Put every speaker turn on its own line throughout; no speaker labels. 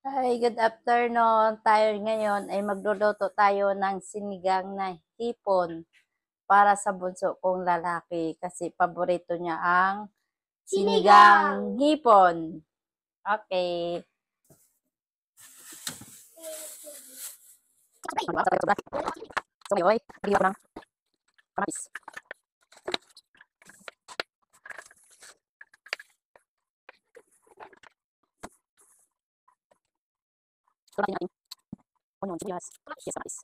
Hi, good afternoon. Tayo ngayon ay magluluto tayo ng sinigang na hipon para sa bunso kong lalaki kasi paborito niya ang sinigang hipon. Okay. So, ngayon, naghiwa ko ng kamatis. So, natin natin onion, sibuyas, yes, kamatis.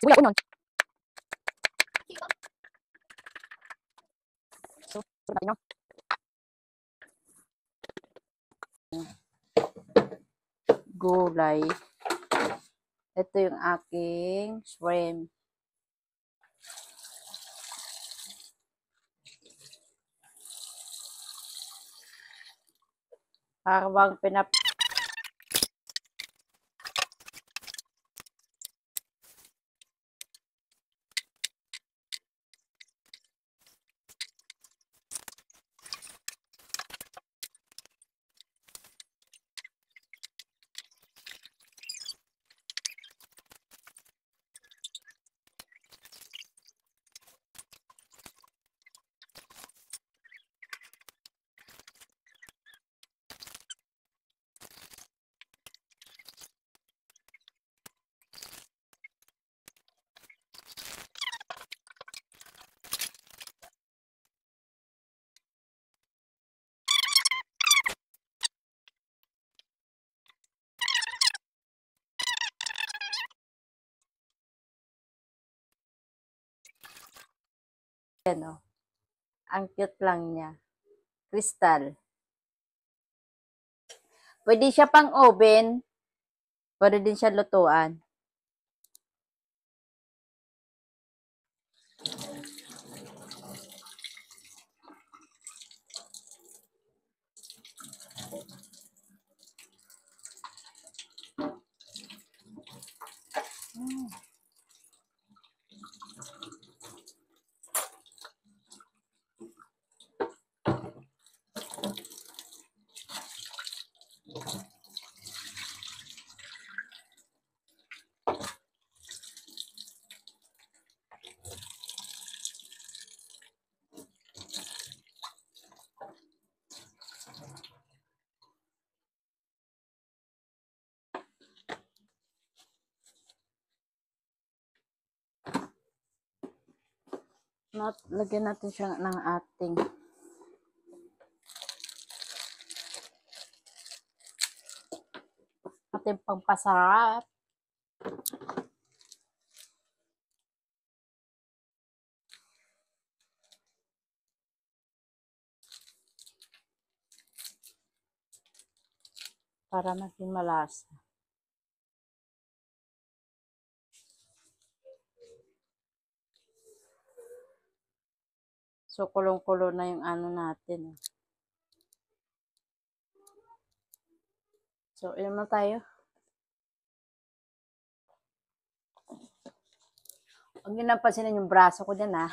Sibuyas, onion. So natin yung gulay. Ito yung aking shrimp. Parang ano, ang cute lang niya. Crystal. Pwede siya pang oven. Pwede din siya lutuan. Lagyan natin siya ng ating pangpasarap. Para maging malasa. So, kulong-kulo na yung ano natin. So, yun na tayo. Huwag nyo napansinin yung braso ko dyan, ha.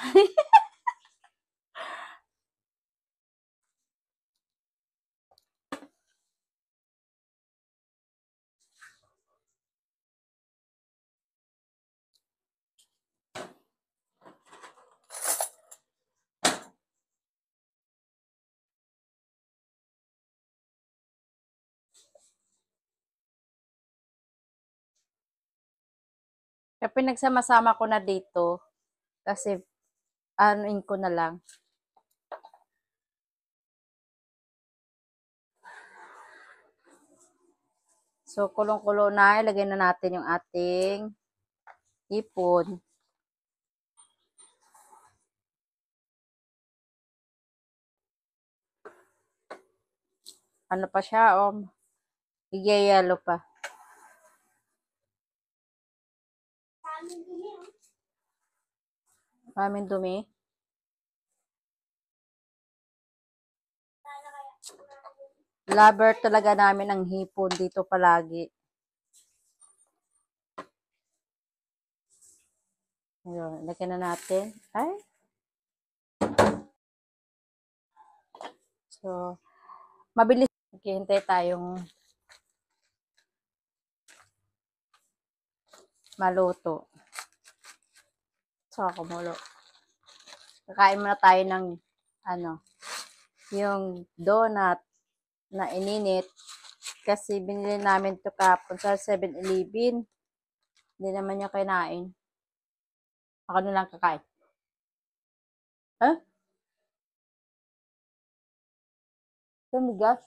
Kaya pinagsama-sama ko na dito. Kasi, anuin ko na lang. So, kulong-kulo na. Ilagay na natin yung ating ipon. Ano pa siya, Igayalo pa. Maraming dumi. Lover talaga namin ang hipon dito palagi. Ayun, lagyan na natin. Ay. So, mabilis. Hintay tayong maluto. So, kumulo. Kakain muna tayo ng, yung donut na ininit. Kasi binili namin to kapon sa 7-Eleven. Hindi naman niya kinain. Ako na lang kakain. Huh? Tumigas?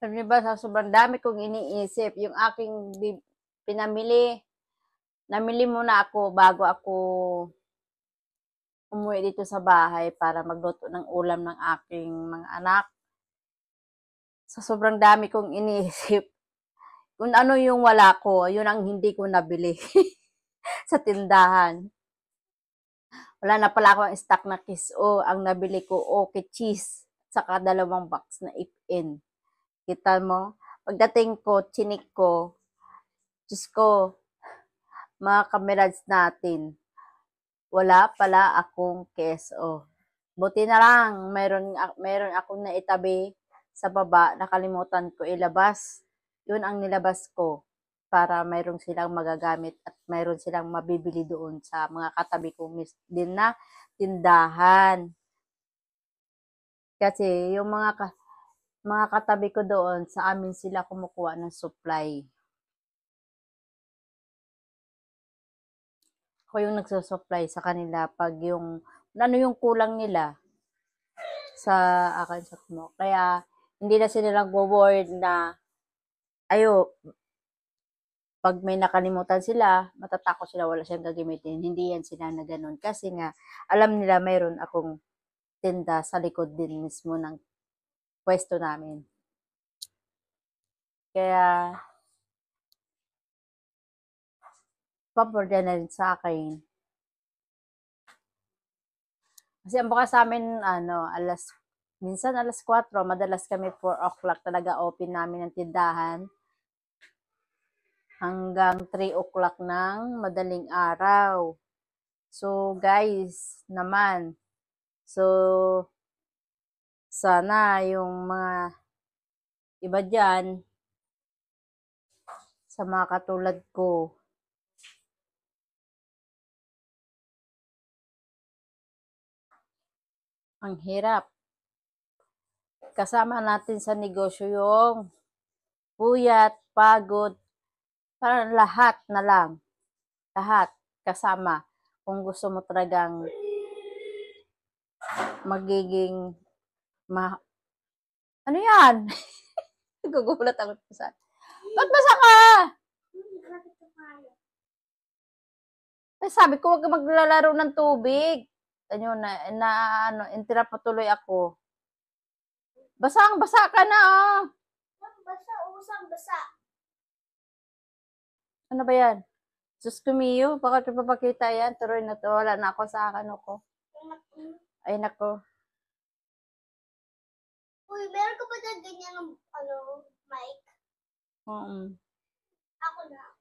Sabi niyo ba, sa sobrang dami kong iniisip, yung aking pinamili, namili muna ako bago ako umuwi dito sa bahay para magluto ng ulam ng aking mga anak. Sa sobrang dami kong iniisip, kung ano yung wala ko, yun ang hindi ko nabili sa tindahan. Wala na pala akong stock na kiso. Ang nabili ko, okay, cheese. Saka 2 box na ipin. Kita mo? Pagdating ko, chinik ko, Diyos ko, mga kamerads natin, wala pala akong keso. Buti na lang, meron akong naitabi sa baba, nakalimutan ko ilabas. Yun ang nilabas ko para mayroon silang magagamit at mayroon silang mabibili doon sa mga katabi ko din na tindahan. Kasi yung mga katabi ko doon, sa amin sila kumukuha ng supply. Ako yung nagsusupply sa kanila pag yung, ano yung kulang nila sa akin sa mo. Kaya, hindi na sila nagwo-word na, ayo, pag may nakalimutan sila, matatakot sila, wala siyang gagamitin. Hindi yan sila na ganun. Kasi nga, alam nila mayroon akong tinda sa likod din mismo ng pwesto namin. Kaya, pabor na rin sa akin. Kasi ang bukas sa amin, minsan alas 4, madalas kami 4 o'clock talaga open namin ang tindahan. Hanggang 3 o'clock ng madaling araw. So, guys, naman. So, sana yung mga iba dyan, sa mga katulad ko, ang hirap. Kasama natin sa negosyo yung puyat, pagod, parang lahat na lang. Lahat kasama. Kung gusto mo talagang magiging ano yan? Nagugulat ako sa. Ba't basa ka? Sabi ko, wag ka maglalaro ng tubig. Ano intira pa tuloy ako. Basa ka na, oh.
Basa, usang basa.
Ano ba yan? Sus kumiyo, bakit papakita yan? Tuloy na to, wala na ako sa akin ko. Ay, nako.
Uy, meron ka ba dyan ganyan ng, mic?
Oo.
Ako na.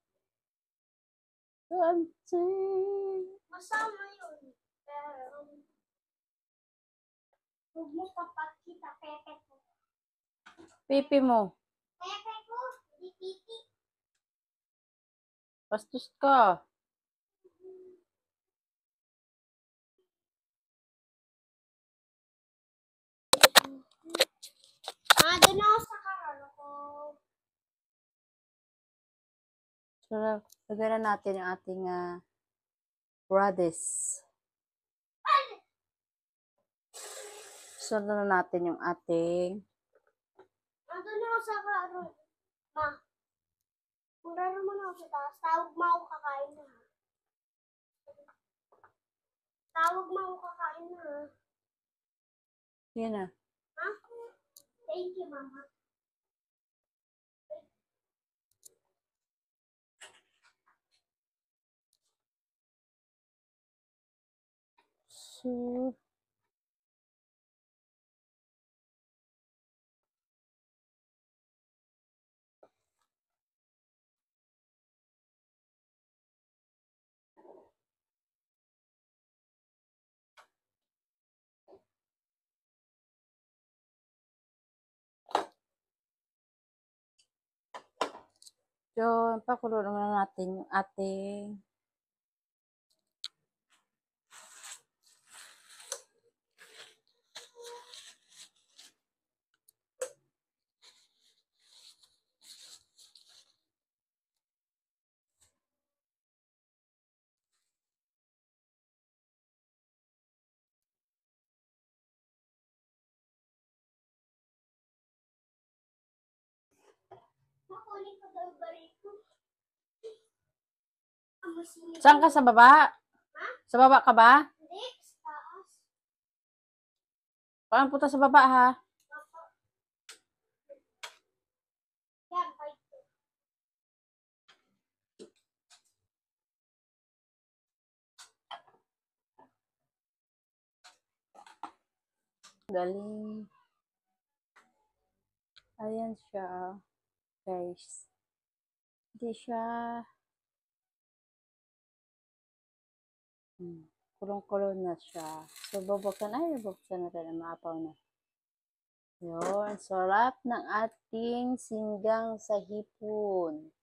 Masama yun. Pero, huwag mo papakita, pepe ko.
Pipi mo.
Pepe ko, di pipi.
Bastos ka.
Doon ako sa karalo ko.
So, lagyan na natin yung ating radish. Sunod na natin yung ating
Doon ako sa karalo. Ma, mura naman ako sa taas. Tawag mo ako kakain na. Tawag mo ako kakain na.
yun na.
Ha? Thank you, Mama.
So, pakulo naman natin yung ating
Makunin ko daw bariko.
Saan ka sa baba? Sa baba ka ba?
Hindi, sa taas.
Parang punta sa baba ha.
Yan, bite ko.
Galing. Ayan siya. Guys. Hindi siya. Kulong-kulong na siya. So, bubuksan. Ay, bubuksan natin. Maapaw na. Yun. Sarap ng ating singgang sa hipon.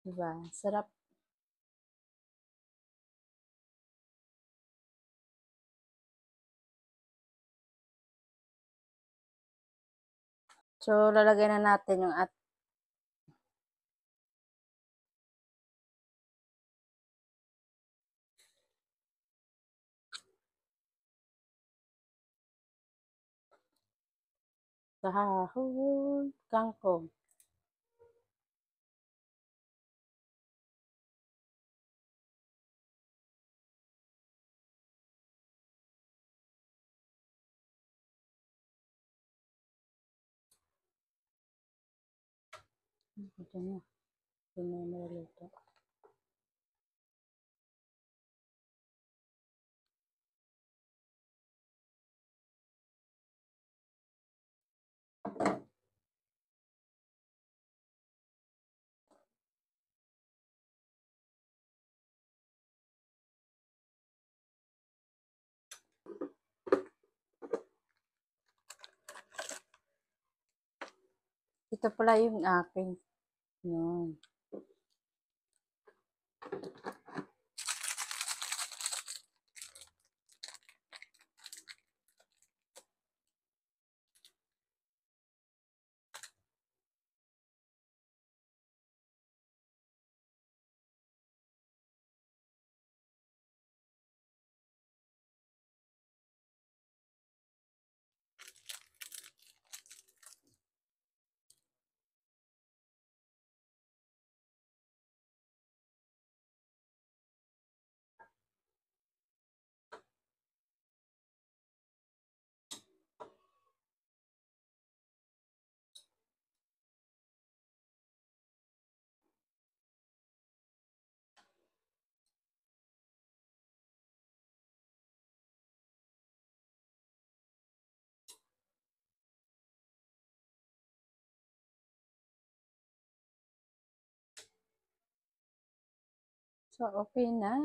Diba? Sarap. So, lalagay na natin yung sahahon, kangkong. Ito na. Ito na yung naluluto. Ito pala yung akin. Yun. So, okay na.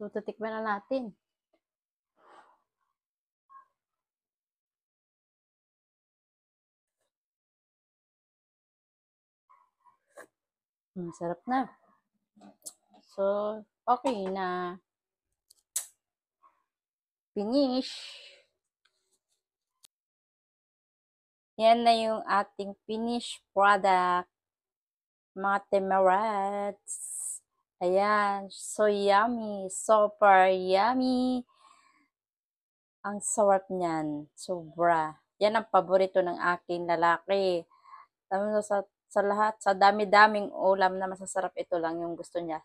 So, titikman na natin. Sarap na. So, okay na. Finish. Yan na yung ating finished product. Mga temerats. Ayan. So yummy. Super yummy. Ang sarap niyan. Sobra. Yan ang paborito ng aking lalaki. Sa lahat, sa dami-daming ulam na masasarap, ito lang yung gusto niya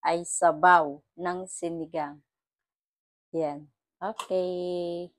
ay sabaw ng sinigang. Yan. Okay.